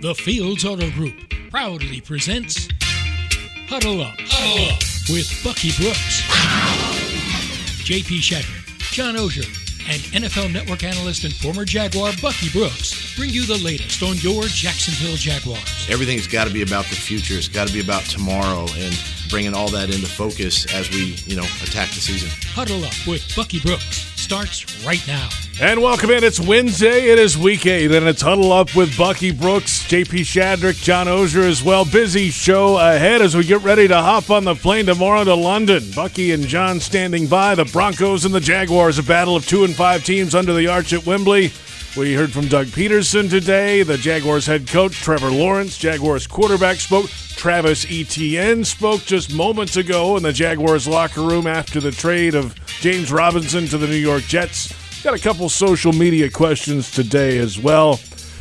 The Fields Auto Group proudly presents Huddle Up, with Bucky Brooks, JP Shadrick, John Oehser, and NFL Network analyst and former Jaguar Bucky Brooks bring you the latest on your Jacksonville Jaguars. Everything's got to be about the future. It's got to be about tomorrow and bringing all that into focus as we, attack the season. Huddle Up with Bucky Brooks starts right now. And welcome in. It's Wednesday. It is week 8, and it's Huddle Up with Bucky Brooks, JP Shadrick, John Oehser as well. Busy show ahead as we get ready to hop on the plane tomorrow to London. Bucky and John standing by. The Broncos and the Jaguars, a battle of 2 and 5 teams under the arch at Wembley. We heard from Doug Peterson today. The Jaguars head coach, Trevor Lawrence. Jaguars quarterback spoke. Travis Etienne spoke just moments ago in the Jaguars locker room after the trade of James Robinson to the New York Jets. Got a couple social media questions today as well.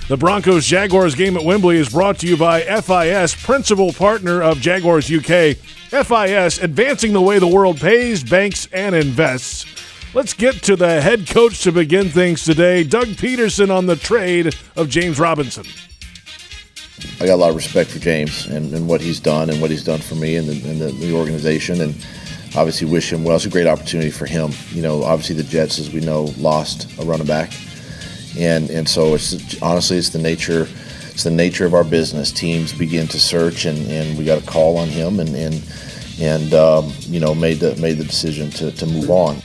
The Broncos-Jaguars game at Wembley is brought to you by FIS, principal partner of Jaguars UK. FIS, advancing the way the world pays, banks, and invests. Let's get to the head coach to begin things today. Doug Peterson on the trade of James Robinson. I got a lot of respect for James and what he's done and what he's done for me and the organization, and obviously wish him well. It's a great opportunity for him. Obviously the Jets, as we know, lost a running back, and so it's the nature of our business. Teams begin to search, and we got a call on him, and made the decision to move on.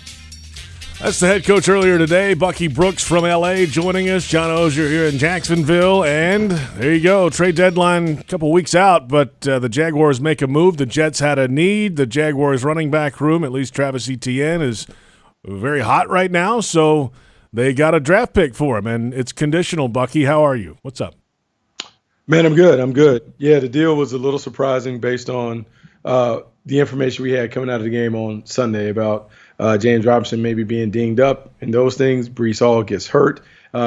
That's the head coach earlier today, Bucky Brooks from L.A. joining us. John Oehser here in Jacksonville. And there you go, trade deadline a couple weeks out, but the Jaguars make a move. The Jets had a need. The Jaguars running back room, at least Travis Etienne, is very hot right now, so they got a draft pick for him, and it's conditional. Bucky, how are you? What's up? Man, I'm good. Yeah, the deal was a little surprising based on the information we had coming out of the game on Sunday about James Robinson maybe being dinged up and those things. Breece Hall gets hurt,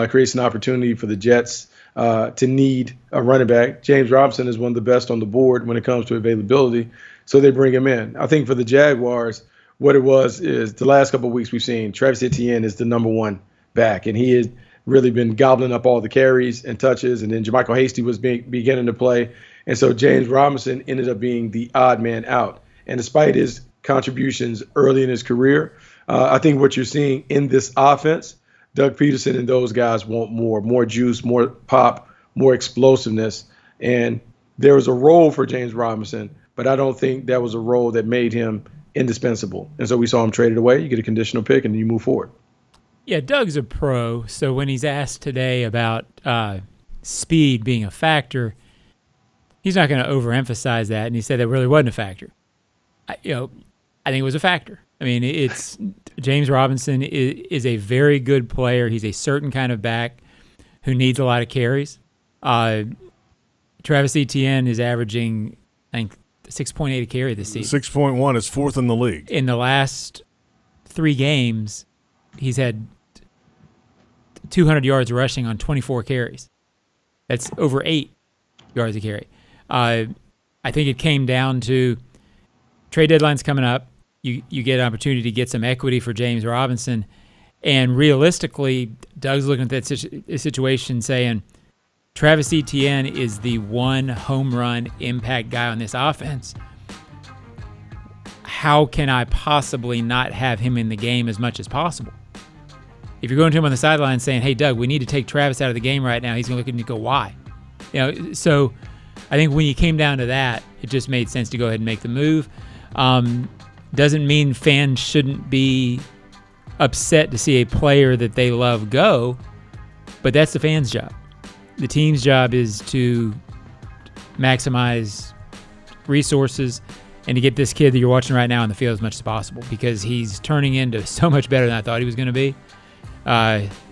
creates an opportunity for the Jets to need a running back. James Robinson is one of the best on the board when it comes to availability, so they bring him in. I think for the Jaguars, what it was is the last couple of weeks we've seen Travis Etienne is the number one back, and he has really been gobbling up all the carries and touches, and then Jermichael Hasty was beginning to play, and so James Robinson ended up being the odd man out. And despite his contributions early in his career, I think what you're seeing in this offense, Doug Peterson and those guys want more juice, more pop, more explosiveness. And there was a role for James Robinson, but I don't think that was a role that made him indispensable. And so we saw him traded away. You get a conditional pick, and you move forward. Yeah, Doug's a pro, so when he's asked today about speed being a factor, he's not going to overemphasize that, and he said it really wasn't a factor. I think it was a factor. I mean, it's James Robinson is a very good player. He's a certain kind of back who needs a lot of carries. Travis Etienne is averaging, I think, 6.8 a carry this season. 6.1 is fourth in the league. In the last 3 games, he's had 200 yards rushing on 24 carries. That's over 8 yards a carry. I think it came down to trade deadline's coming up. You get an opportunity to get some equity for James Robinson. And realistically, Doug's looking at that situation saying, Travis Etienne is the one home run impact guy on this offense. How can I possibly not have him in the game as much as possible? If you're going to him on the sideline saying, hey, Doug, we need to take Travis out of the game right now, he's going to look at you and go, why? So I think when you came down to that, it just made sense to go ahead and make the move. Doesn't mean fans shouldn't be upset to see a player that they love go, but that's the fans' job. The team's job is to maximize resources and to get this kid that you're watching right now on the field as much as possible, because he's turning into so much better than I thought he was going to be.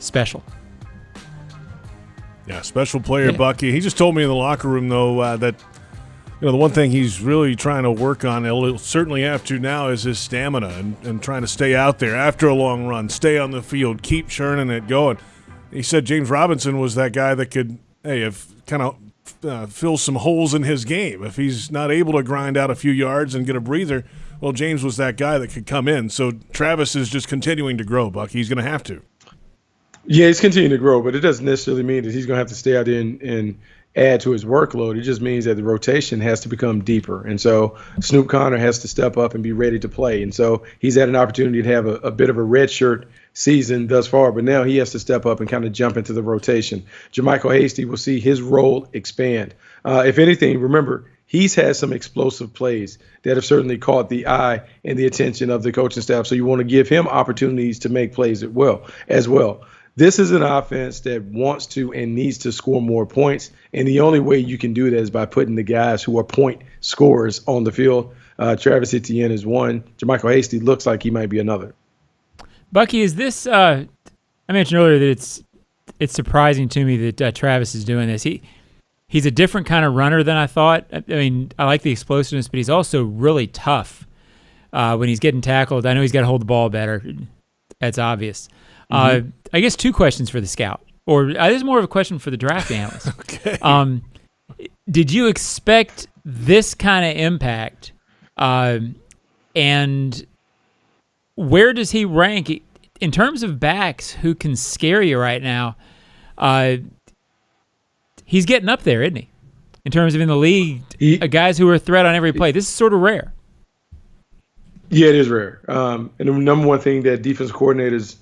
Special. Yeah, special player, yeah. Bucky. He just told me in the locker room, though, that the one thing he's really trying to work on, he'll certainly have to now, is his stamina and trying to stay out there after a long run, stay on the field, keep churning it going. He said James Robinson was that guy that could, fill some holes in his game. If he's not able to grind out a few yards and get a breather, well, James was that guy that could come in. So Travis is just continuing to grow, Bucky. He's going to have to. Yeah, he's continuing to grow, but it doesn't necessarily mean that he's going to have to stay out there and add to his workload. It just means that the rotation has to become deeper. And so Snoop Conner has to step up and be ready to play. And so he's had an opportunity to have a bit of a redshirt season thus far, but now he has to step up and kind of jump into the rotation. JaMycal Hasty will see his role expand. If anything, remember, he's had some explosive plays that have certainly caught the eye and the attention of the coaching staff. So you want to give him opportunities to make plays as well. This is an offense that wants to and needs to score more points, and the only way you can do that is by putting the guys who are point scorers on the field. Travis Etienne is one. JaMycal Hasty looks like he might be another. Bucky, is this? I mentioned earlier that it's surprising to me that Travis is doing this. He's a different kind of runner than I thought. I mean, I like the explosiveness, but he's also really tough when he's getting tackled. I know he's got to hold the ball better. That's obvious. I guess two questions for the scout, or this is more of a question for the draft analyst. Okay. Did you expect this kind of impact, and where does he rank in terms of backs who can scare you right now? He's getting up there, isn't he? In terms of in the league, guys who are a threat on every play. This is sort of rare. Yeah, it is rare. And the number one thing that defense coordinators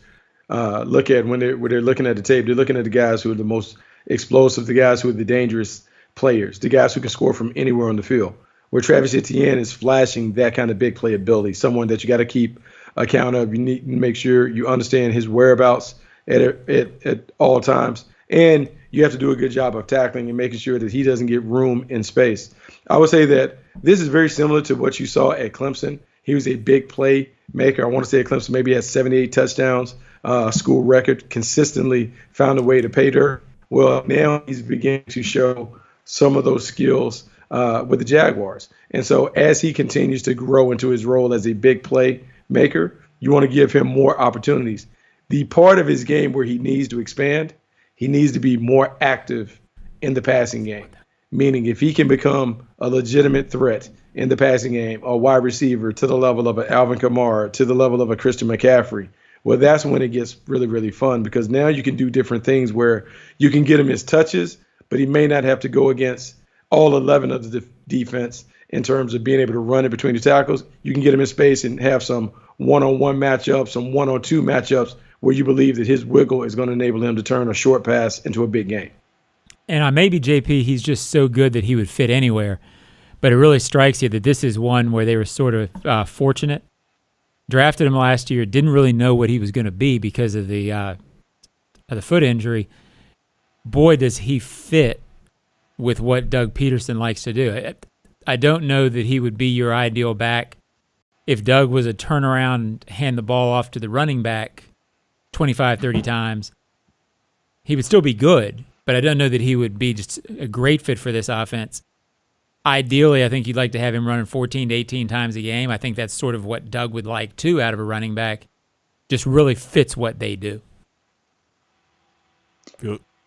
look at when they're looking at the tape, they're looking at the guys who are the most explosive, the guys who are the dangerous players, the guys who can score from anywhere on the field. Where Travis Etienne is flashing that kind of big play ability, someone that you got to keep account of. You need to make sure you understand his whereabouts at all times. And you have to do a good job of tackling and making sure that he doesn't get room in space. I would say that this is very similar to what you saw at Clemson. He was a big play maker. I want to say at Clemson maybe he had 78 touchdowns, school record, consistently found a way to pay dirt. Well, now he's beginning to show some of those skills with the Jaguars. And so as he continues to grow into his role as a big play maker, you want to give him more opportunities. The part of his game where he needs to expand, he needs to be more active in the passing game. Meaning if he can become a legitimate threat in the passing game, a wide receiver to the level of an Alvin Kamara, to the level of a Christian McCaffrey, well, that's when it gets really, really fun, because now you can do different things where you can get him his touches, but he may not have to go against all 11 of the defense in terms of being able to run it between the tackles. You can get him in space and have some one-on-one matchups, some one-on-two matchups where you believe that his wiggle is going to enable him to turn a short pass into a big game. And maybe JP, he's just so good that he would fit anywhere. But it really strikes you that this is one where they were sort of fortunate. Drafted him last year, didn't really know what he was going to be because of the foot injury. Boy, does he fit with what Doug Peterson likes to do. I don't know that he would be your ideal back if Doug was a turnaround and hand the ball off to the running back 25, 30 times. He would still be good, but I don't know that he would be just a great fit for this offense. Ideally, I think you'd like to have him running 14 to 18 times a game. I think that's sort of what Doug would like, too, out of a running back. Just really fits what they do.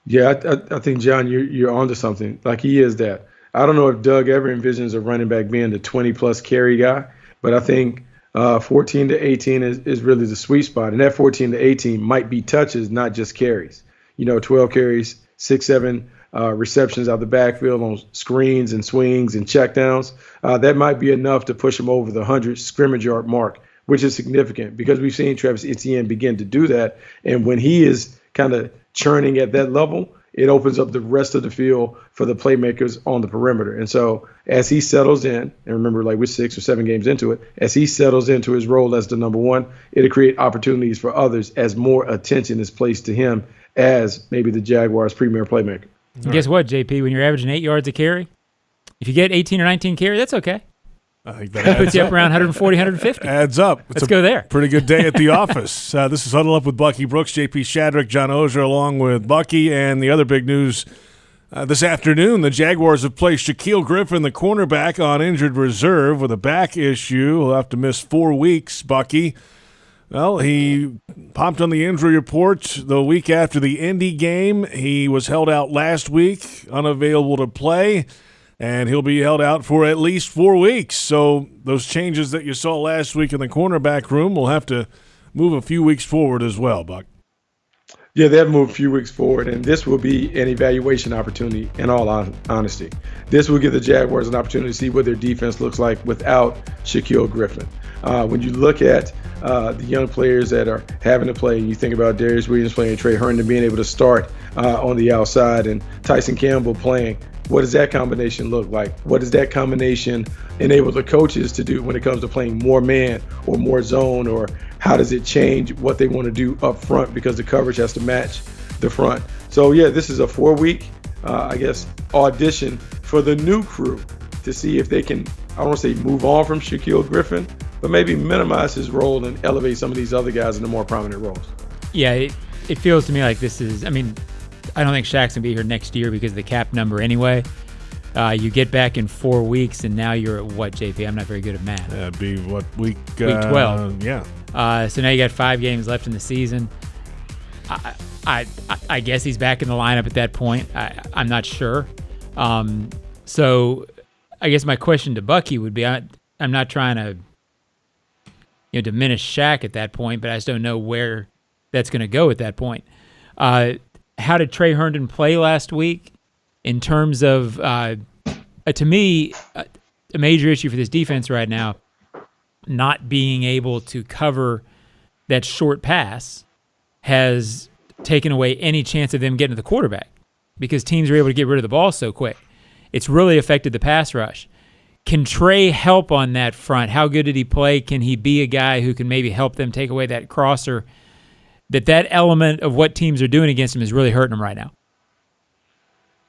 Yeah, I think, John, you're onto something. Like, he is that. I don't know if Doug ever envisions a running back being the 20-plus carry guy, but I think 14 to 18 is really the sweet spot. And that 14 to 18 might be touches, not just carries. 12 carries, 6, 7 receptions out the backfield on screens and swings and checkdowns. That might be enough to push him over the 100 scrimmage yard mark, which is significant because we've seen Travis Etienne begin to do that. And when he is kind of churning at that level, it opens up the rest of the field for the playmakers on the perimeter. And so as he settles in, and remember, like we're 6 or 7 games into it, as he settles into his role as the number one, it'll create opportunities for others as more attention is placed to him as maybe the Jaguars' premier playmaker. And guess what, JP? When you're averaging 8 yards a carry, if you get 18 or 19 carry, that's okay. I think that puts you up around 140, 150. Adds up. Let's go there. Pretty good day at the office. This is Huddle Up with Bucky Brooks, JP Shadrick, John Oehser, along with Bucky. And the other big news this afternoon, the Jaguars have placed Shaquille Griffin, the cornerback, on injured reserve with a back issue. He'll have to miss 4 weeks, Bucky. Well, he popped on the injury report the week after the Indy game. He was held out last week, unavailable to play. And he'll be held out for at least 4 weeks. So those changes that you saw last week in the cornerback room will have to move a few weeks forward as well, Buck. Yeah, they've moved a few weeks forward, and this will be an evaluation opportunity, in all honesty. This will give the Jaguars an opportunity to see what their defense looks like without Shaquille Griffin. When you look at the young players that are having to play, and you think about Darius Williams playing, Trey Herndon being able to start on the outside, and Tyson Campbell playing, what does that combination look like? What does that combination enable the coaches to do when it comes to playing more man or more zone, or how does it change what they want to do up front because the coverage has to match the front? So, yeah, this is a 4-week, audition for the new crew to see if they can, I don't want to say move on from Shaquille Griffin, but maybe minimize his role and elevate some of these other guys into more prominent roles. Yeah, it feels to me like this is, I don't think Shaq's going to be here next year because of the cap number anyway. You get back in 4 weeks, and now you're at what, JP? I'm not very good at math. That'd be what, week 12. Yeah. So now you got 5 games left in the season. I guess he's back in the lineup at that point. I'm not sure. So I guess my question to Bucky would be, I'm not trying to diminish Shaq at that point, but I just don't know where that's going to go at that point. How did Trey Herndon play last week? In terms of, to me, a major issue for this defense right now, not being able to cover that short pass has taken away any chance of them getting to the quarterback because teams are able to get rid of the ball so quick. It's really affected the pass rush. Can Trey help on that front? How good did he play? Can he be a guy who can maybe help them take away that crosser? That element of what teams are doing against him is really hurting him right now.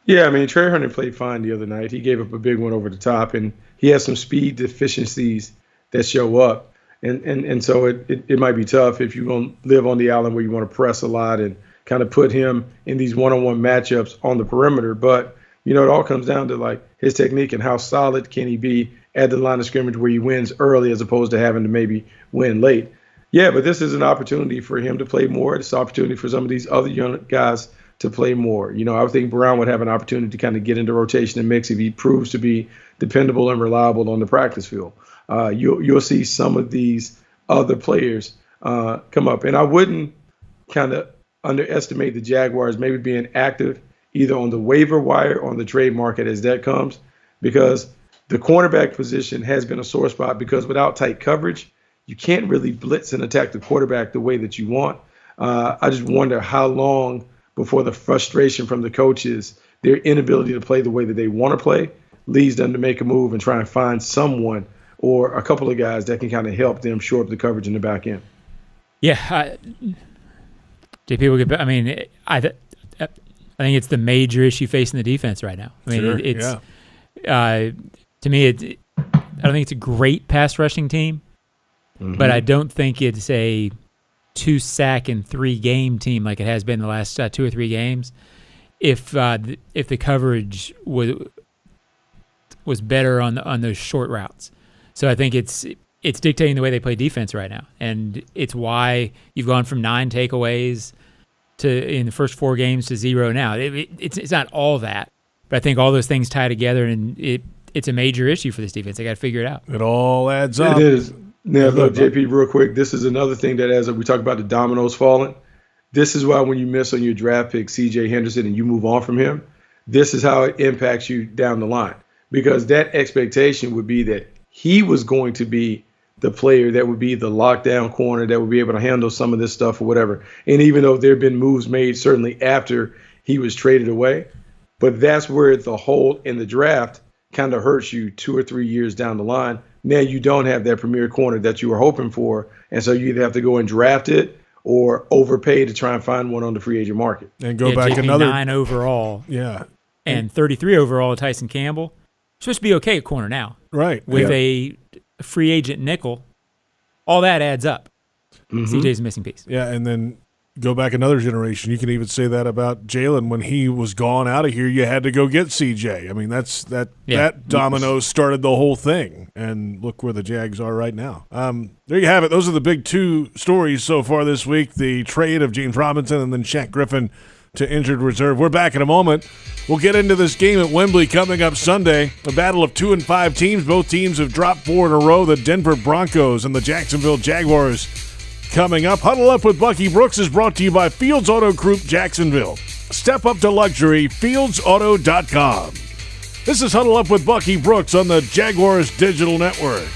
Yeah, Trey Herndon played fine the other night. He gave up a big one over the top, and he has some speed deficiencies that show up. And so it might be tough if you're going to live on the island where you want to press a lot and kind of put him in these one-on-one matchups on the perimeter. But, it all comes down to, like, his technique and how solid can he be at the line of scrimmage where he wins early as opposed to having to maybe win late. Yeah, but this is an opportunity for him to play more. It's an opportunity for some of these other young guys to play more. I would think Brown would have an opportunity to kind of get into rotation and mix if he proves to be dependable and reliable on the practice field. You'll see some of these other players come up. And I wouldn't kind of underestimate the Jaguars maybe being active either on the waiver wire or on the trade market as that comes, because the cornerback position has been a sore spot because without tight coverage, you can't really blitz and attack the quarterback the way that you want. I just wonder how long before the frustration from the coaches, their inability to play the way that they want to play, leads them to make a move and try and find someone or a couple of guys that can kind of help them shore up the coverage in the back end. Yeah, JP will get back. I think it's the major issue facing the defense right now. To me, I don't think it's a great pass rushing team, but I don't think it's a 2-sack and 3-game team like it has been the last 2 or 3 games. If the coverage was better on those short routes, so I think it's dictating the way they play defense right now, and it's why you've gone from 9 takeaways in the first 4 games to 0 now. It's not all that, but I think all those things tie together, and it's a major issue for this defense. They got to figure it out. It all adds up. It is. Now, look, JP, real quick, this is another thing that as we talk about the dominoes falling, this is why when you miss on your draft pick, C.J. Henderson, and you move on from him, this is how it impacts you down the line. Because that expectation would be that he was going to be the player that would be the lockdown corner that would be able to handle some of this stuff or whatever. And even though there have been moves made certainly after he was traded away, but that's where the hole in the draft kind of hurts you 2 or 3 years down the line. Now you don't have that premier corner that you were hoping for, and so you either have to go and draft it or overpay to try and find one on the free agent market. And go back another 9 overall. Yeah. And 33 overall, Tyson Campbell. Supposed to be okay at corner now. Right. With a free agent nickel, all that adds up. CJ's a missing piece. Yeah, and then go back another generation. You can even say that about Jalen. When he was gone out of here, you had to go get CJ. That domino started the whole thing. And look where the Jags are right now. There you have it. Those are the big 2 stories so far this week. The trade of James Robinson and then Shaq Griffin to injured reserve. We're back in a moment. We'll get into this game at Wembley coming up Sunday. A battle of 2 and 5 teams. Both teams have dropped 4 in a row. The Denver Broncos and the Jacksonville Jaguars coming up. Huddle Up with Bucky Brooks is brought to you by Fields Auto Group Jacksonville. Step up to luxury, fieldsauto.com. This is Huddle Up with Bucky Brooks on the Jaguars Digital Network.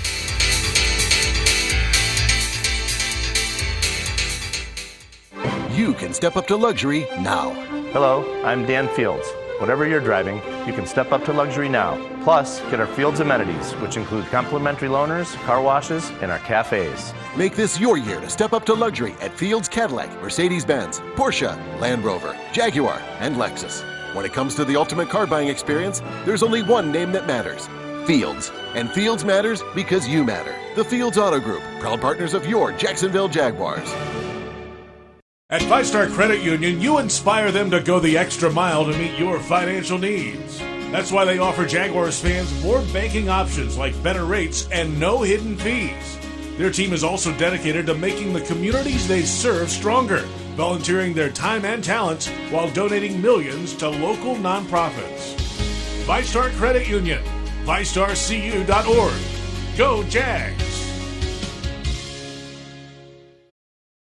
You can step up to luxury now. Hello, I'm Dan Fields. Whatever you're driving, you can step up to luxury now. Plus, get our Fields amenities, which include complimentary loaners, car washes, and our cafes. Make this your year to step up to luxury at Fields Cadillac, Mercedes-Benz, Porsche, Land Rover, Jaguar, and Lexus. When it comes to the ultimate car buying experience, there's only one name that matters: Fields. And Fields matters because you matter. The Fields Auto Group, proud partners of your Jacksonville Jaguars. At Five Star Credit Union, you inspire them to go the extra mile to meet your financial needs. That's why they offer Jaguars fans more banking options like better rates and no hidden fees. Their team is also dedicated to making the communities they serve stronger, volunteering their time and talents while donating millions to local nonprofits. Five Star Credit Union, FiveStarCU.org. Go Jags!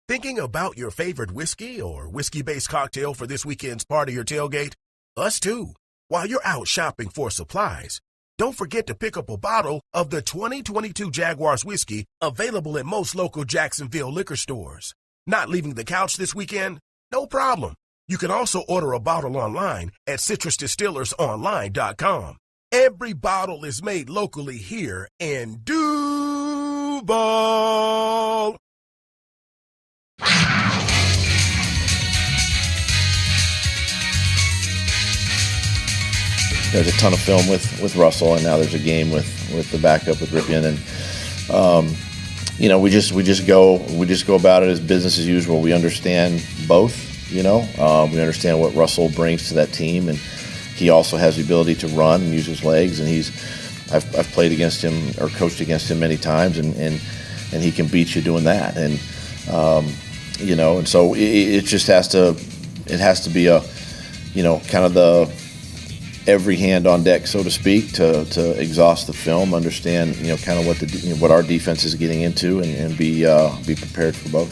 Thinking about your favorite whiskey or whiskey-based cocktail for this weekend's party or tailgate? Us too. While you're out shopping for supplies, don't forget to pick up a bottle of the 2022 Jaguars whiskey available at most local Jacksonville liquor stores. Not leaving the couch this weekend? No problem. You can also order a bottle online at citrusdistillersonline.com. Every bottle is made locally here in Duval. There's a ton of film with Russell, and now there's a game with the backup with Ripien, and we just go about it as business as usual. We understand both, we understand what Russell brings to that team, and he also has the ability to run and use his legs, and I've played against him or coached against him many times, and he can beat you doing that, and and so it just has to be a kind of the every hand on deck, so to speak, to exhaust the film, understand kind of what our defense is getting into, and be prepared for both.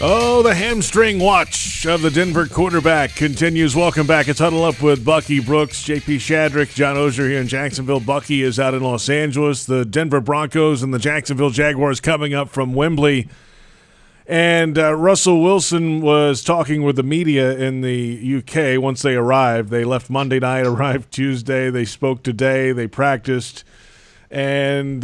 Oh, the hamstring watch of the Denver quarterback continues. Welcome back. It's Huddle Up with Bucky Brooks, JP Shadrick, John Oehser here in Jacksonville. Bucky is out in Los Angeles. The Denver Broncos and the Jacksonville Jaguars coming up from Wembley. And Russell Wilson was talking with the media in the UK once they arrived. They left Monday night, arrived Tuesday. They spoke today. They practiced and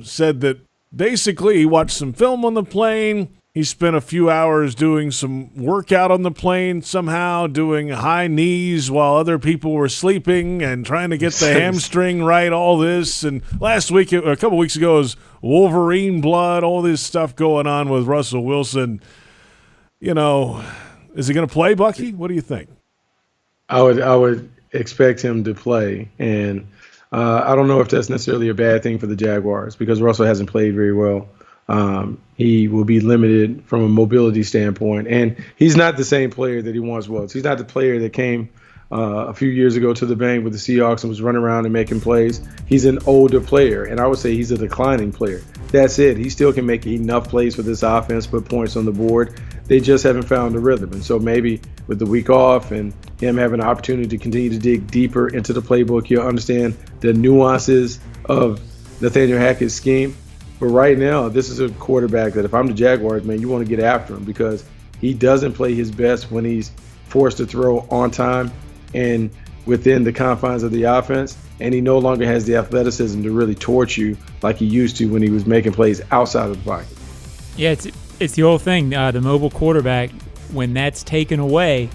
said that basically he watched some film on the plane. He spent a few hours doing some workout on the plane, somehow doing high knees while other people were sleeping and trying to get the hamstring right, all this. And last week, a couple weeks ago, was Wolverine blood, all this stuff going on with Russell Wilson. Is he going to play, Bucky? What do you think? I would expect him to play, and I don't know if that's necessarily a bad thing for the Jaguars because Russell hasn't played very well. He will be limited from a mobility standpoint, and he's not the same player that he once was. He's not the player that came a few years ago to the bank with the Seahawks and was running around and making plays. He's an older player, and I would say he's a declining player. That's it. He still can make enough plays for this offense, put points on the board. They just haven't found the rhythm. And so maybe with the week off and him having an opportunity to continue to dig deeper into the playbook, you'll understand the nuances of Nathaniel Hackett's scheme. But right now, this is a quarterback that if I'm the Jaguars, man, you want to get after him because he doesn't play his best when he's forced to throw on time and within the confines of the offense. And he no longer has the athleticism to really torch you like he used to when he was making plays outside of the pocket. Yeah, it's the old thing. The mobile quarterback, when that's taken away,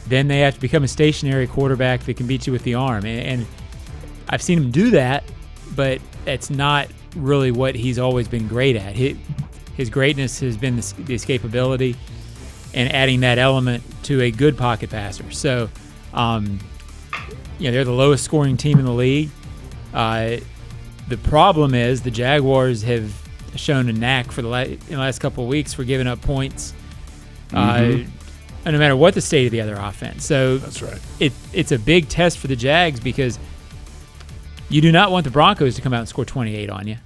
then they have to become a stationary quarterback that can beat you with the arm. And I've seen him do that, but it's not really what he's always been great at. His greatness has been the escapability and adding that element to a good pocket passer. So, they're the lowest scoring team in the league. The problem is the Jaguars have shown a knack for in the last couple of weeks for giving up points, no matter what the state of the other offense. So that's right. It's a big test for the Jags because you do not want the Broncos to come out and score 28 on you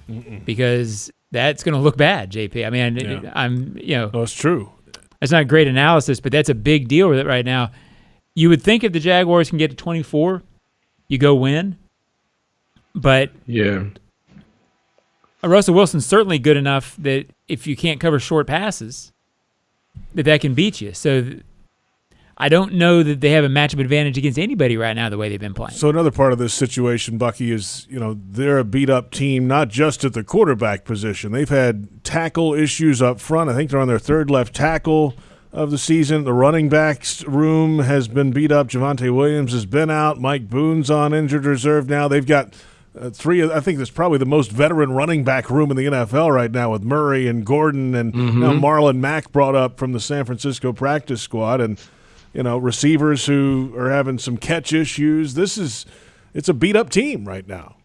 because that's going to look bad, JP. I mean, That's true. That's not great analysis, but that's a big deal with it right now. You would think if the Jaguars can get to 24, you go win. But yeah, Russell Wilson's certainly good enough that if you can't cover short passes, that can beat you. So I don't know that they have a matchup advantage against anybody right now the way they've been playing. So another part of this situation, Bucky, is they're a beat-up team, not just at the quarterback position. They've had tackle issues up front. I think they're on their third left tackle of the season. The running backs room has been beat up. Javonte Williams has been out. Mike Boone's on injured reserve now. They've got three. I think that's probably the most veteran running back room in the NFL right now with Murray and Gordon and now Marlon Mack brought up from the San Francisco practice squad and receivers who are having some catch issues. It's a beat up team right now.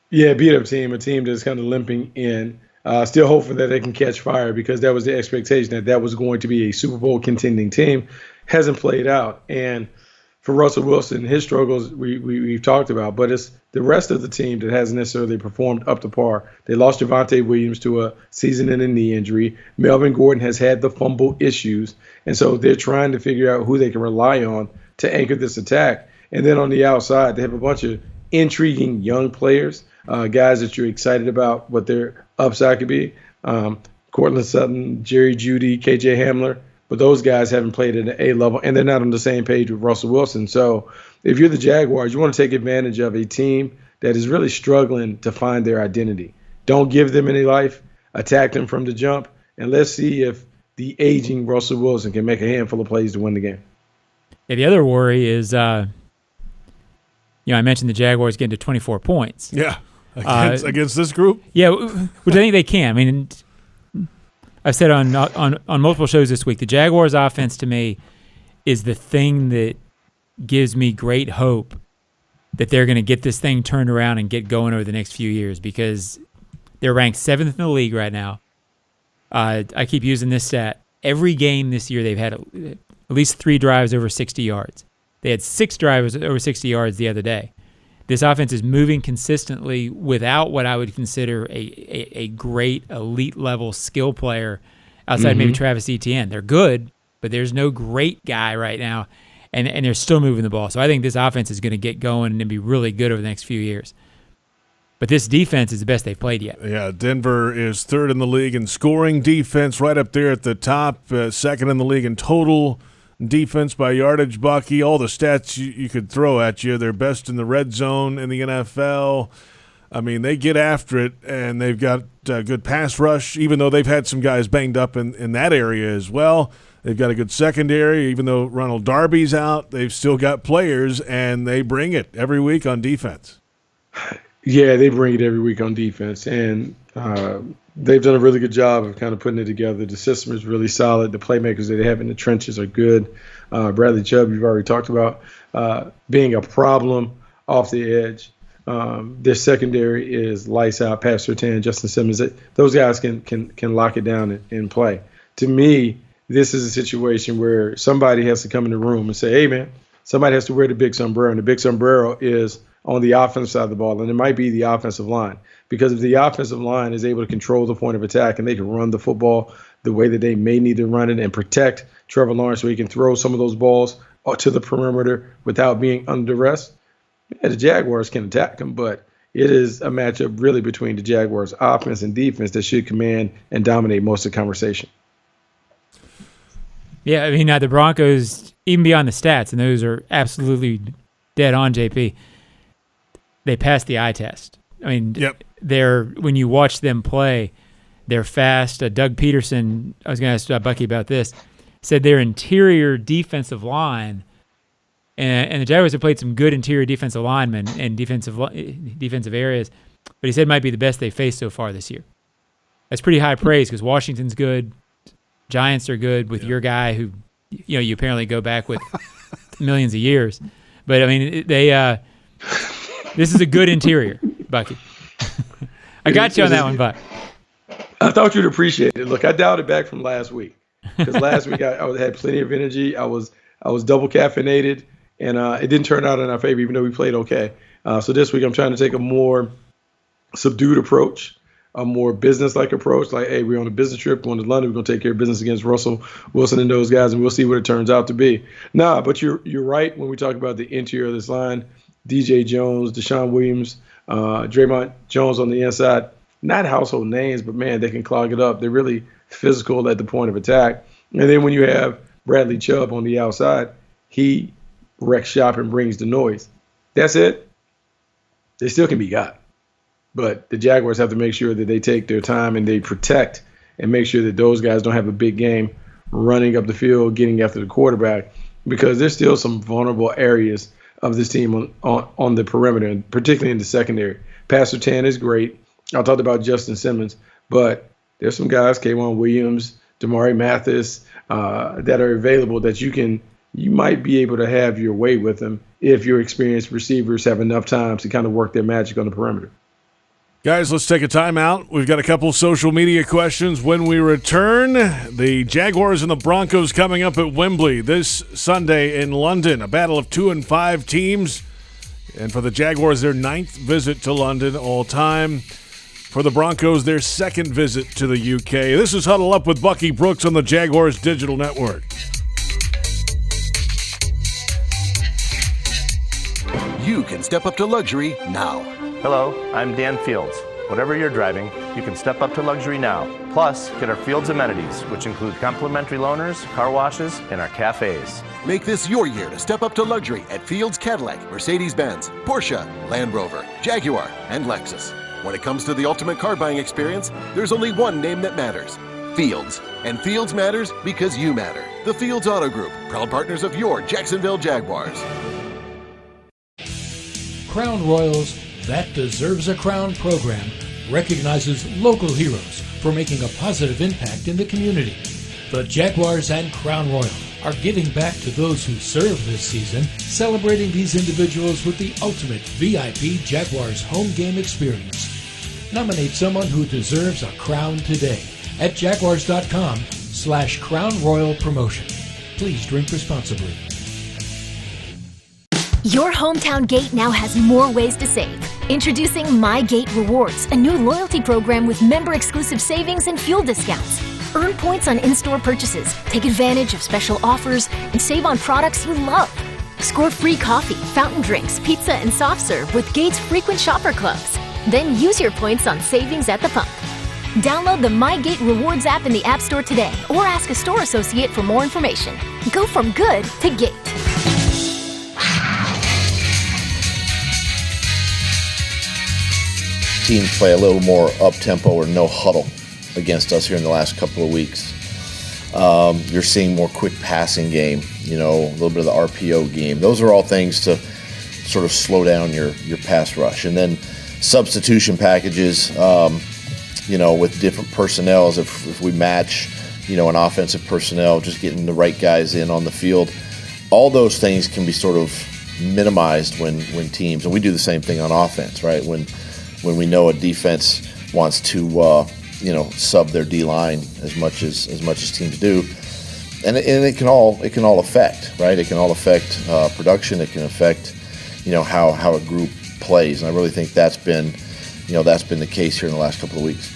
Yeah, beat up team, a team that's kind of limping in. Still hopeful that they can catch fire because that was the expectation that was going to be a Super Bowl contending team. Hasn't played out. And for Russell Wilson, his struggles we've talked about, but it's the rest of the team that hasn't necessarily performed up to par. They lost Javonte Williams to a season-ending knee injury. Melvin Gordon has had the fumble issues, and so they're trying to figure out who they can rely on to anchor this attack. And then on the outside, they have a bunch of intriguing young players, guys that you're excited about what their upside could be. Cortland Sutton, Jerry Jeudy, KJ Hamler. But those guys haven't played at an A level, and they're not on the same page with Russell Wilson. So if you're the Jaguars, you want to take advantage of a team that is really struggling to find their identity. Don't give them any life. Attack them from the jump, and let's see if the aging Russell Wilson can make a handful of plays to win the game. Yeah, the other worry is, I mentioned the Jaguars getting to 24 points. Yeah, against this group? Yeah, which I think they can. I mean, I've said on multiple shows this week, the Jaguars' offense to me is the thing that gives me great hope that they're going to get this thing turned around and get going over the next few years because they're ranked 7th in the league right now. I keep using this stat. Every game this year they've had at least 3 drives over 60 yards. They had 6 drives over 60 yards the other day. This offense is moving consistently without what I would consider a great elite-level skill player outside maybe Travis Etienne. They're good, but there's no great guy right now, and they're still moving the ball. So I think this offense is going to get going and be really good over the next few years. But this defense is the best they've played yet. Yeah, Denver is 3rd in the league in scoring defense, right up there at the top, 2nd in the league in total defense by yardage, Bucky. All the stats you could throw at you. They're best in the red zone in the NFL. I mean, they get after it, and they've got good pass rush, even though they've had some guys banged up in that area as well. They've got a good secondary. Even though Ronald Darby's out, they've still got players, and they bring it every week on defense. Yeah, they bring it every week on defense, and they've done a really good job of kind of putting it together. The system is really solid. The playmakers that they have in the trenches are good. Bradley Chubb, you've already talked about being a problem off the edge. Their secondary is lights out. Pat Surtain, Justin Simmons. Those guys can lock it down and play. To me, this is a situation where somebody has to come in the room and say, hey, man, somebody has to wear the big sombrero, and the big sombrero is on the offensive side of the ball, and it might be the offensive line. Because if the offensive line is able to control the point of attack and they can run the football the way that they may need to run it and protect Trevor Lawrence so he can throw some of those balls to the perimeter without being under duress, yeah, the Jaguars can attack them, but it is a matchup really between the Jaguars' offense and defense that should command and dominate most of the conversation. Yeah, I mean, the Broncos, even beyond the stats, and those are absolutely dead on, JP, they passed the eye test. I mean, when you watch them play, they're fast. Doug Peterson, I was going to ask Bucky about this, said their interior defensive line, and the Jaguars have played some good interior defensive linemen and defensive areas, but he said it might be the best they faced so far this year. That's pretty high praise because Washington's good, Giants are good with your guy who, you apparently go back with millions of years. But, I mean, this is a good interior, Bucky. I got you on that one, Buck. I thought you'd appreciate it. Look, I dialed it back from last week because last week I had plenty of energy. I was double caffeinated, and it didn't turn out in our favor, even though we played okay. So this week I'm trying to take a more subdued approach. a more business-like approach, like, hey, we're on a business trip, going to London, we're going to take care of business against Russell Wilson and those guys, and we'll see what it turns out to be. Nah, but you're right when we talk about the interior of this line. DJ Jones, Deshaun Williams, Draymond Jones on the inside, not household names, but, man, they can clog it up. They're really physical at the point of attack. And then when you have Bradley Chubb on the outside, he wrecks shop and brings the noise. That's it. They still can be got. But the Jaguars have to make sure that they take their time and they protect and make sure that those guys don't have a big game running up the field, getting after the quarterback, because there's still some vulnerable areas of this team on the perimeter, and particularly in the secondary. Pastor Tan is great. I talked about Justin Simmons, but there's some guys, K'Wan Williams, Damari Mathis, that are available that you might be able to have your way with them if your experienced receivers have enough time to kind of work their magic on the perimeter. Guys, let's take a timeout. We've got a couple social media questions when we return. The Jaguars and the Broncos coming up at Wembley this Sunday in London. A battle of 2 and 5 teams. And for the Jaguars, their 9th visit to London all time. For the Broncos, their 2nd visit to the UK. This is Huddle Up with Bucky Brooks on the Jaguars Digital Network. You can step up to luxury now. Hello, I'm Dan Fields. Whatever you're driving, you can step up to luxury now. Plus, get our Fields amenities, which include complimentary loaners, car washes, and our cafes. Make this your year to step up to luxury at Fields Cadillac, Mercedes-Benz, Porsche, Land Rover, Jaguar, and Lexus. When it comes to the ultimate car buying experience, there's only one name that matters: Fields. And Fields matters because you matter. The Fields Auto Group, proud partners of your Jacksonville Jaguars. Crown Royal's That Deserves a Crown program recognizes local heroes for making a positive impact in the community. The Jaguars and Crown Royal are giving back to those who serve this season, celebrating these individuals with the ultimate VIP Jaguars home game experience. Nominate someone who deserves a crown today at jaguars.com/Crown Royal promotion. Please drink responsibly. Your hometown gate now has more ways to save. Introducing My Gate Rewards, a new loyalty program with member-exclusive savings and fuel discounts. Earn points on in-store purchases, take advantage of special offers, and save on products you love. Score free coffee, fountain drinks, pizza, and soft serve with Gates Frequent Shopper Clubs. Then use your points on savings at the pump. Download the My Gate Rewards app in the App Store today or ask a store associate for more information. Go from good to Gate. Teams play a little more up-tempo or no huddle against us here in the last couple of weeks. You're seeing more quick passing game, a little bit of the RPO game. Those are all things to sort of slow down your pass rush. And then substitution packages, with different personnel, if we match, an offensive personnel, just getting the right guys in on the field. All those things can be sort of minimized when teams, and we do the same thing on offense, right? When we know a defense wants to, sub their D line as much as teams do, and it can all affect, right? It can all affect production. It can affect, how a group plays, and I really think that's been the case here in the last couple of weeks.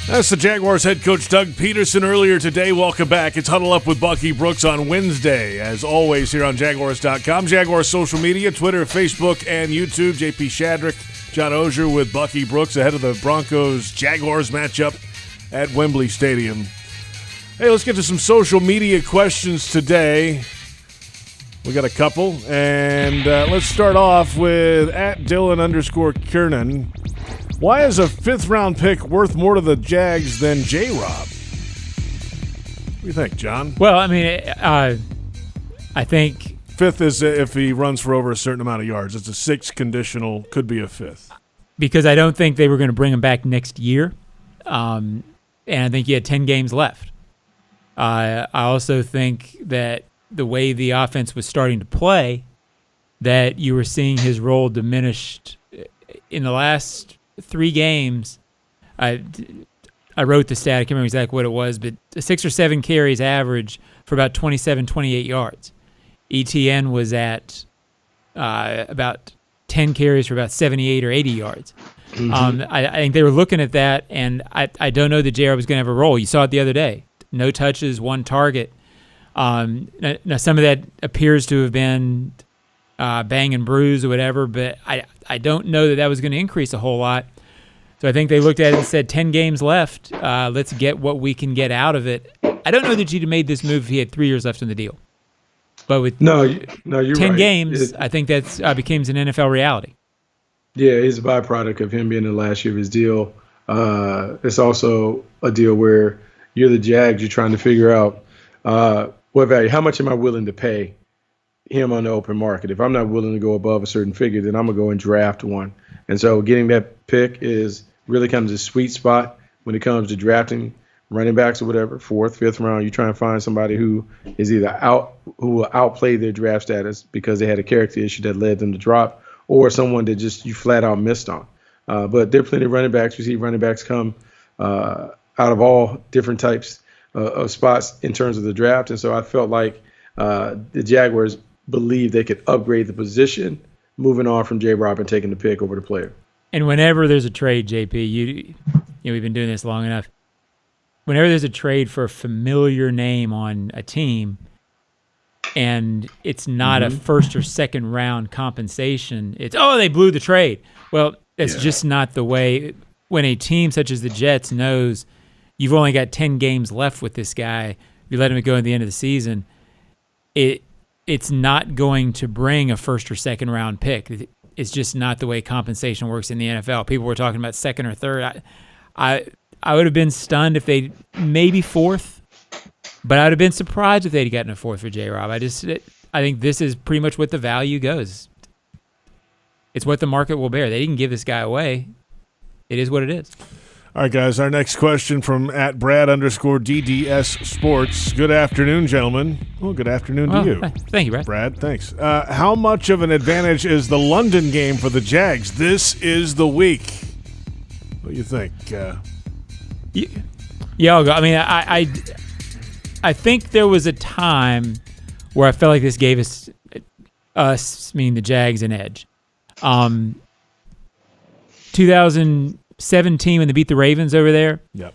That's the Jaguars head coach Doug Peterson earlier today. Welcome back. It's Huddle Up with Bucky Brooks on Wednesday, as always, here on Jaguars.com. Jaguars social media, Twitter, Facebook, and YouTube. JP Shadrick, John Oehser with Bucky Brooks ahead of the Broncos-Jaguars matchup at Wembley Stadium. Hey, let's get to some social media questions today. We got a couple, and let's start off with @Dylan_Kiernan. Why is a 5th-round pick worth more to the Jags than J-Rob? What do you think, John? Well, I mean, I think 5th is if he runs for over a certain amount of yards. It's a 6th conditional, could be a 5th. Because I don't think they were going to bring him back next year, and I think he had 10 games left. I also think that the way the offense was starting to play, that you were seeing his role diminished in the last 3 games. I wrote the stat. I can't remember exactly what it was, but 6 or 7 carries average for about 27, 28 yards. Etienne was at about 10 carries for about 78 or 80 yards. Mm-hmm. I think they were looking at that, and I don't know that J.R. was going to have a role. You saw it the other day. No touches, 1 target. Now some of that appears to have been bang and bruise or whatever, but I don't know that was going to increase a whole lot. So I think they looked at it and said, 10 games left. Let's get what we can get out of it. I don't know that you'd have made this move if he had 3 years left in the deal. But with you're 10 right. games, I think that's becomes an NFL reality. Yeah, it's a byproduct of him being in the last year of his deal. It's also a deal where you're the Jags. You're trying to figure out what value, how much am I willing to pay him on the open market? If I'm not willing to go above a certain figure, then I'm going to go and draft one. And so getting that pick is really kind of the sweet spot when it comes to drafting running backs or whatever, 4th, 5th round. You try and find somebody who is either who will outplay their draft status because they had a character issue that led them to drop, or someone that just you flat out missed on. But there are plenty of running backs. We see running backs come out of all different types of spots in terms of the draft. And so I felt like the Jaguars believed they could upgrade the position, moving on from J-Rob and taking the pick over the player. And whenever there's a trade, JP, you know we've been doing this long enough. Whenever there's a trade for a familiar name on a team and it's not a first or second round compensation, it's, they blew the trade. Well, that's just not the way. When a team such as the Jets knows you've only got 10 games left with this guy, you let him go at the end of the season, it's not going to bring a first or second round pick. It's just not the way compensation works in the NFL. People were talking about second or third. I would have been stunned if they maybe 4th, but I would have been surprised if they'd gotten a 4th for J-Rob. I think this is pretty much what the value goes. It's what the market will bear. They didn't give this guy away. It is what it is. All right, guys, our next question from @Brad_DDS Sports. Good afternoon, gentlemen. Well, good afternoon to you. Thank you, Brad. Brad, thanks. How much of an advantage is the London game for the Jags? This is the week. What do you think? Yeah, I'll go. I mean, I think there was a time where I felt like this gave us, meaning the Jags, an edge. 2017 when they beat the Ravens over there. Yep.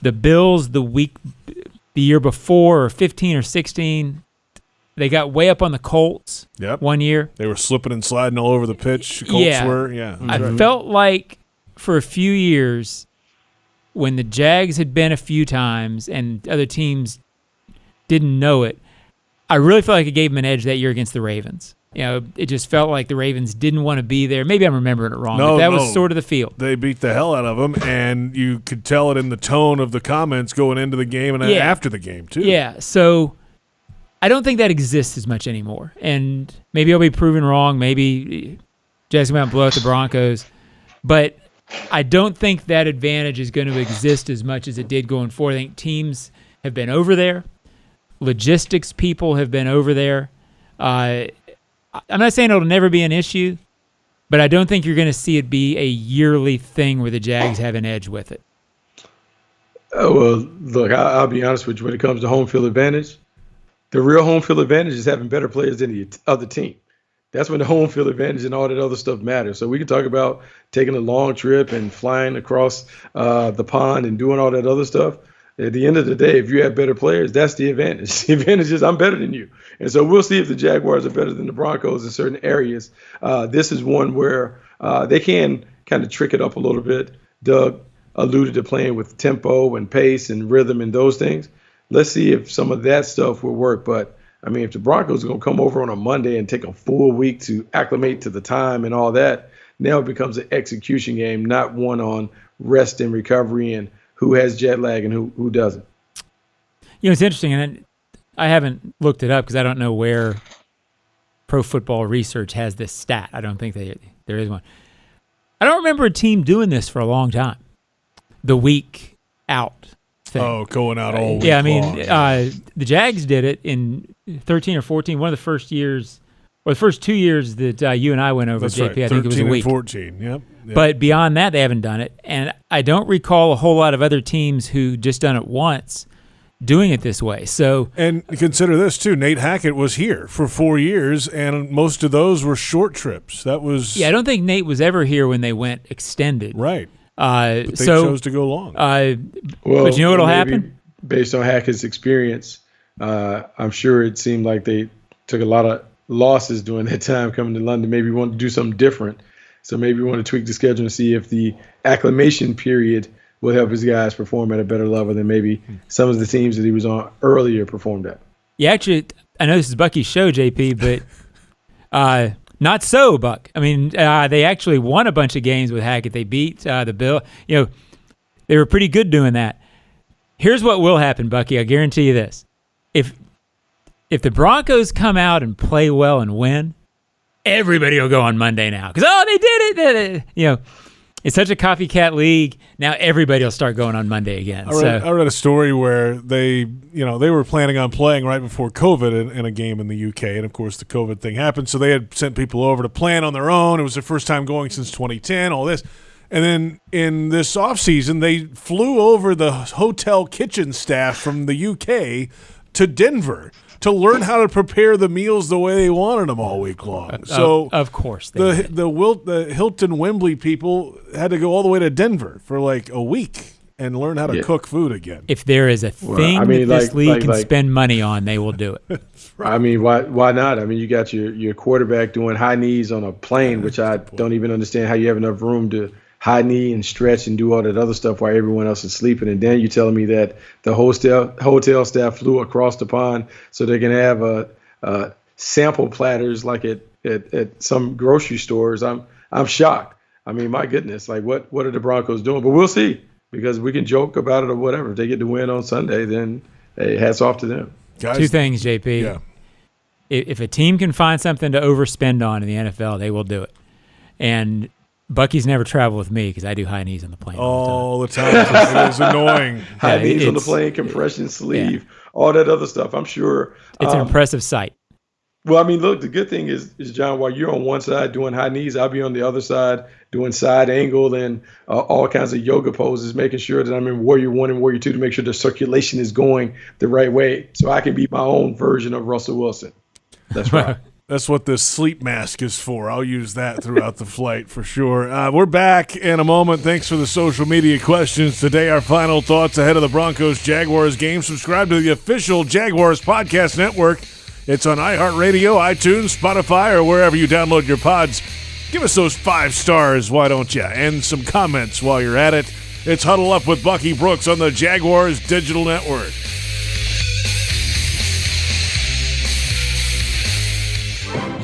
The Bills the year before, or 15 or 16, they got way up on the Colts. Yep. One year. They were slipping and sliding all over the pitch. Colts were. I felt like for a few years, when the Jags had been a few times and other teams didn't know it, I really felt like it gave them an edge that year against the Ravens. You know, it just felt like the Ravens didn't want to be there. Maybe I'm remembering it wrong, but that was sort of the feel. They beat the hell out of them, and you could tell it in the tone of the comments going into the game and after the game, too. Yeah, so I don't think that exists as much anymore. And maybe I'll be proven wrong. Maybe Jags come out and blow out the Broncos. But I don't think that advantage is going to exist as much as it did going forward. I think teams have been over there. Logistics people have been over there. I'm not saying it'll never be an issue, but I don't think you're going to see it be a yearly thing where the Jags have an edge with it. Oh, well, look, I'll be honest with you. When it comes to home field advantage, the real home field advantage is having better players than the other team. That's when the home field advantage and all that other stuff matters. So we can talk about taking a long trip and flying across the pond and doing all that other stuff. At the end of the day, if you have better players, that's the advantage. The advantage is I'm better than you. And so we'll see if the Jaguars are better than the Broncos in certain areas. This is one where they can kind of trick it up a little bit. Doug alluded to playing with tempo and pace and rhythm and those things. Let's see if some of that stuff will work. But, I mean, if the Broncos are going to come over on a Monday and take a full week to acclimate to the time and all that, now it becomes an execution game, not one on rest and recovery and who has jet lag and who doesn't. You know, it's interesting, and I haven't looked it up because I don't know where Pro Football Research has this stat. I don't think there is one. I don't remember a team doing this for a long time. The week out thing. Oh, going out all week Yeah, I mean, long. The Jags did it in 13 or 14, one of the first years, or the first 2 years that you and I went over, That's JP, right. I think it was a week. 14, yep. But beyond that, they haven't done it. And I don't recall a whole lot of other teams who just done it once doing it this way. So, and consider this too. Nate Hackett was here for 4 years, and most of those were short trips. That was I don't think Nate was ever here when they went extended. Right. But they chose to go long. But you know what'll happen? Based on Hackett's experience, I'm sure it seemed like they took a lot of losses during that time coming to London. Maybe want to do something different. So maybe we want to tweak the schedule and see if the acclimation period will help his guys perform at a better level than maybe some of the teams that he was on earlier performed at. Yeah, actually, I know this is Bucky's show, JP, but not so, Buck. I mean, they actually won a bunch of games with Hackett. They beat the Bill. You know, they were pretty good doing that. Here's what will happen, Bucky. I guarantee you this. If the Broncos come out and play well and win, everybody will go on Monday now. Because, they did it. You know, it's such a copycat league. Now everybody will start going on Monday again. I read a story where they were planning on playing right before COVID in a game in the UK, and of course the COVID thing happened. So they had sent people over to plan on their own. It was their first time going since 2010. All this, and then in this offseason, they flew over the hotel kitchen staff from the UK to Denver to learn how to prepare the meals the way they wanted them all week long. So of course, the Hilton Wembley people had to go all the way to Denver for like a week and learn how to cook food again. If there is a thing that this league can spend money on, they will do it. Right. I mean, why not? I mean, you got your quarterback doing high knees on a plane, which I don't even understand how you have enough room to high knee and stretch and do all that other stuff while everyone else is sleeping. And then you're telling me that the hotel staff flew across the pond so they can have sample platters like at some grocery stores. I'm shocked. I mean, my goodness, like what are the Broncos doing? But we'll see, because we can joke about it or whatever. If they get to win on Sunday, then hey, hats off to them. Guys, 2 things, JP. Yeah. If a team can find something to overspend on in the NFL, they will do it. And Bucky's never traveled with me because I do high knees on the plane all the time. It is annoying. High knees on the plane, compression sleeve, all that other stuff. I'm sure it's an impressive sight. Well, I mean, look, the good thing is, John, while you're on one side doing high knees, I'll be on the other side doing side angle and all kinds of yoga poses, making sure that I'm in Warrior 1 and Warrior 2 to make sure the circulation is going the right way so I can be my own version of Russell Wilson. That's right. That's what the sleep mask is for. I'll use that throughout the flight for sure. We're back in a moment. Thanks for the social media questions. Today, our final thoughts ahead of the Broncos-Jaguars game. Subscribe to the official Jaguars podcast network. It's on iHeartRadio, iTunes, Spotify, or wherever you download your pods. Give us those 5 stars, why don't you? And some comments while you're at it. It's Huddle Up with Bucky Brooks on the Jaguars Digital Network.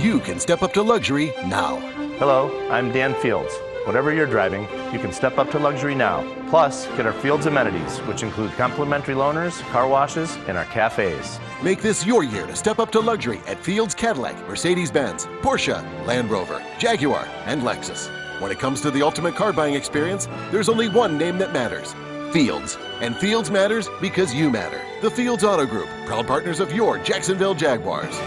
You can step up to luxury now. Hello, I'm Dan Fields. Whatever you're driving, you can step up to luxury now. Plus, get our Fields amenities, which include complimentary loaners, car washes, and our cafes. Make this your year to step up to luxury at Fields Cadillac, Mercedes-Benz, Porsche, Land Rover, Jaguar, and Lexus. When it comes to the ultimate car buying experience, there's only one name that matters: Fields. And Fields matters because you matter. The Fields Auto Group, proud partners of your Jacksonville Jaguars.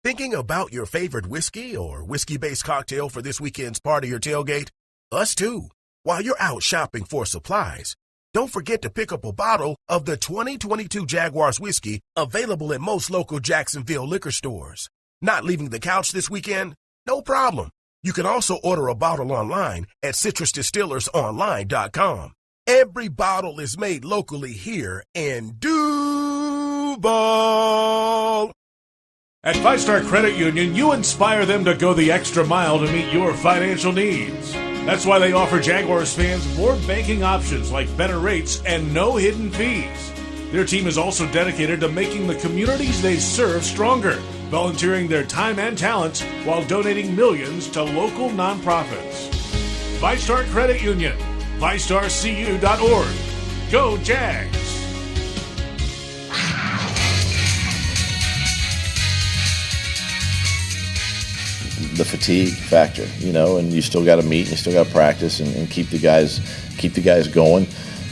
Thinking about your favorite whiskey or whiskey-based cocktail for this weekend's party or tailgate? Us too. While you're out shopping for supplies, don't forget to pick up a bottle of the 2022 Jaguars whiskey available at most local Jacksonville liquor stores. Not leaving the couch this weekend? No problem. You can also order a bottle online at citrusdistillersonline.com. Every bottle is made locally here in Duval. At 5 Star Credit Union, you inspire them to go the extra mile to meet your financial needs. That's why they offer Jaguars fans more banking options like better rates and no hidden fees. Their team is also dedicated to making the communities they serve stronger, volunteering their time and talents while donating millions to local nonprofits. 5 Star Credit Union, 5starcu.org. Go Jags! The fatigue factor, and you still got to meet, and you still got to practice, and keep the guys going.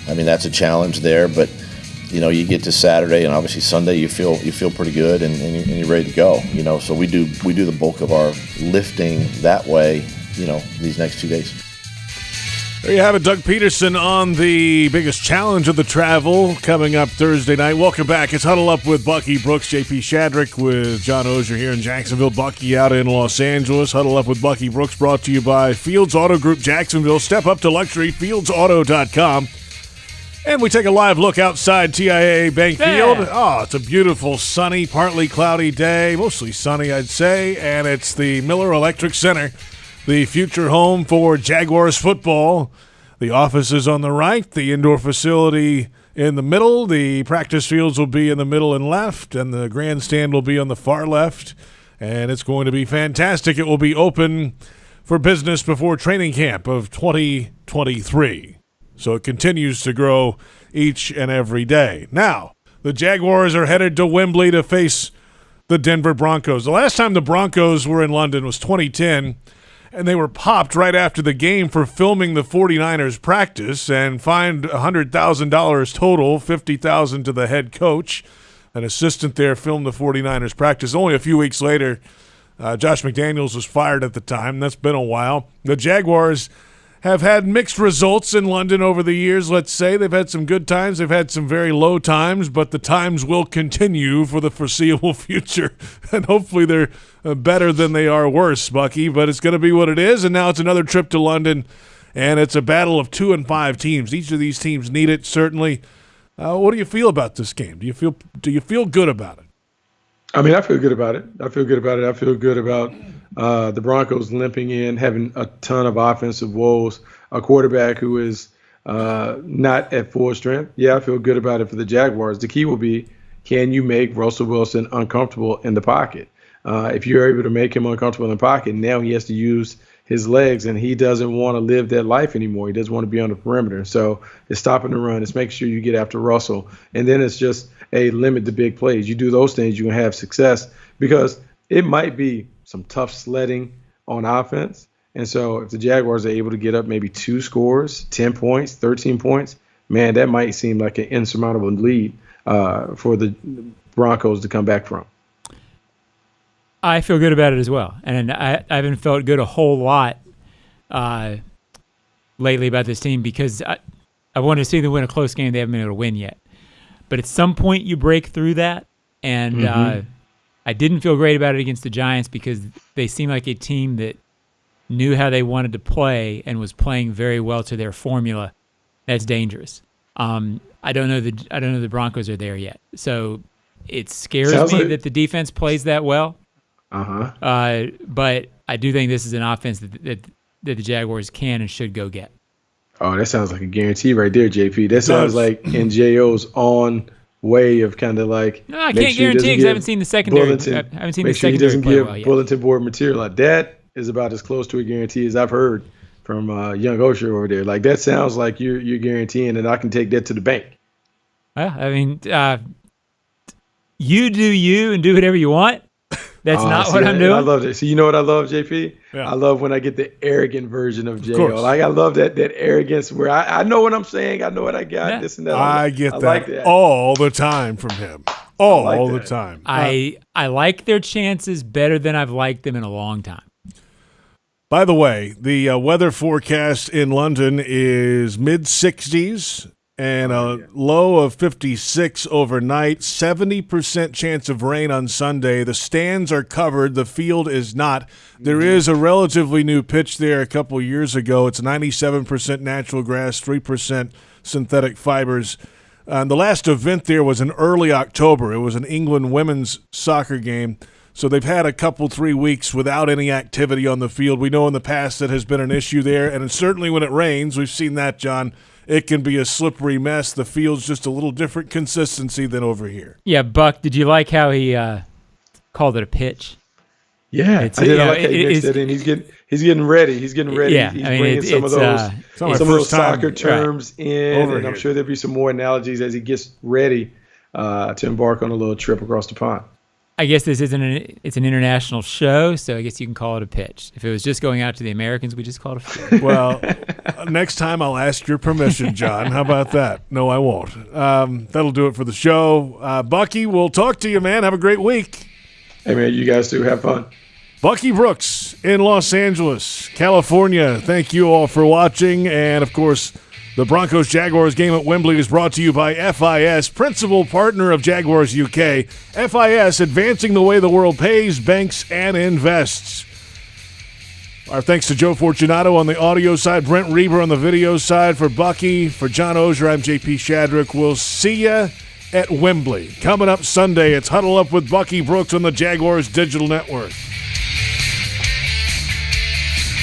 I mean, that's a challenge there, but you get to Saturday and obviously Sunday, you feel pretty good, and you're ready to go. So we do the bulk of our lifting that way. These next 2 days. There you have it, Doug Peterson on the biggest challenge of the travel coming up Thursday night. Welcome back. It's Huddle Up with Bucky Brooks, JP Shadrick with John Oehser here in Jacksonville, Bucky out in Los Angeles. Huddle Up with Bucky Brooks brought to you by Fields Auto Group Jacksonville. Step up to luxury, fieldsauto.com. And we take a live look outside TIAA Bank Field. Oh, it's a beautiful, sunny, partly cloudy day. Mostly sunny, I'd say. And it's the Miller Electric Center, the future home for Jaguars football. The office is on the right, the indoor facility in the middle. The practice fields will be in the middle and left, and the grandstand will be on the far left. And it's going to be fantastic. It will be open for business before training camp of 2023. So it continues to grow each and every day. Now, the Jaguars are headed to Wembley to face the Denver Broncos. The last time the Broncos were in London was 2010, and they were popped right after the game for filming the 49ers practice and fined $100,000 total, $50,000 to the head coach. An assistant there filmed the 49ers practice. Only a few weeks later, Josh McDaniels was fired at the time. That's been a while. The Jaguars have had mixed results in London over the years, let's say. They've had some good times. They've had some very low times, but the times will continue for the foreseeable future. And hopefully they're better than they are worse, Bucky. But it's going to be what it is, and now it's another trip to London, and it's a battle of 2 and 5 teams. Each of these teams need it, certainly. What do you feel about this game? Do you feel good about it? I mean, I feel good about it. I feel good about the Broncos limping in, having a ton of offensive woes, a quarterback who is not at full strength. Yeah, I feel good about it for the Jaguars. The key will be, can you make Russell Wilson uncomfortable in the pocket? If you're able to make him uncomfortable in the pocket, now he has to use his legs, and he doesn't want to live that life anymore. He doesn't want to be on the perimeter. So it's stopping the run. It's making sure you get after Russell. And then it's just, limit the big plays. You do those things, you can have success, because it might be some tough sledding on offense. And so if the Jaguars are able to get up maybe 2 scores, 10 points, 13 points, man, that might seem like an insurmountable lead for the Broncos to come back from. I feel good about it as well. And I haven't felt good a whole lot lately about this team, because I want to see them win a close game they haven't been able to win yet. But at some point you break through that, and I didn't feel great about it against the Giants, because they seemed like a team that knew how they wanted to play and was playing very well to their formula. That's dangerous. I don't know the Broncos are there yet, so it scares me that the defense plays that well. But I do think this is an offense that the Jaguars can and should go get. Oh, that sounds like a guarantee right there, JP. That sounds like NJO's own way of kind of like. No, I can't guarantee because I haven't seen the secondary. I haven't seen the secondary. He doesn't give bulletin board material. Like that is about as close to a guarantee as I've heard from young Oehser over there. Like that sounds like you're guaranteeing that I can take that to the bank. Well, I mean, you do you and do whatever you want. That's not what I'm doing. I love it. So you know what I love, JP? Yeah. I love when I get the arrogant version of J.O. Like I love that arrogance where I know what I'm saying. I know what I got. Yeah. This and that. I get that, like that all the time from him. All the time. I like their chances better than I've liked them in a long time. By the way, the weather forecast in London is mid-60s. And a low of 56 overnight, 70% chance of rain on Sunday. The stands are covered. The field is not. There is a relatively new pitch there a couple years ago. It's 97% natural grass, 3% synthetic fibers. The last event there was in early October. It was an England women's soccer game. So they've had a couple, 3 weeks without any activity on the field. We know in the past that has been an issue there. And certainly when it rains, we've seen that, John, it can be a slippery mess. The field's just a little different consistency than over here. Yeah, Buck, did you like how he called it a pitch? Yeah, I did. I like how he mixed it in. He's getting ready. He's getting ready. Yeah, he's bringing some of those soccer terms in, and I'm sure there'll be some more analogies as he gets ready to embark on a little trip across the pond. I guess this isn't it's an international show, so I guess you can call it a pitch. If it was just going out to the Americans, we just call it a pitch. Well, next time I'll ask your permission, John. How about that? No, I won't. That'll do it for the show. Bucky, we'll talk to you, man. Have a great week. Hey, man, you guys too. Have fun. Bucky Brooks in Los Angeles, California. Thank you all for watching. And, of course, the Broncos-Jaguars game at Wembley is brought to you by FIS, principal partner of Jaguars UK. FIS, advancing the way the world pays, banks, and invests. Our thanks to Joe Fortunato on the audio side, Brent Reber on the video side. For Bucky, for John Oehser, I'm JP Shadrick. We'll see you at Wembley. Coming up Sunday, it's Huddle Up with Bucky Brooks on the Jaguars Digital Network.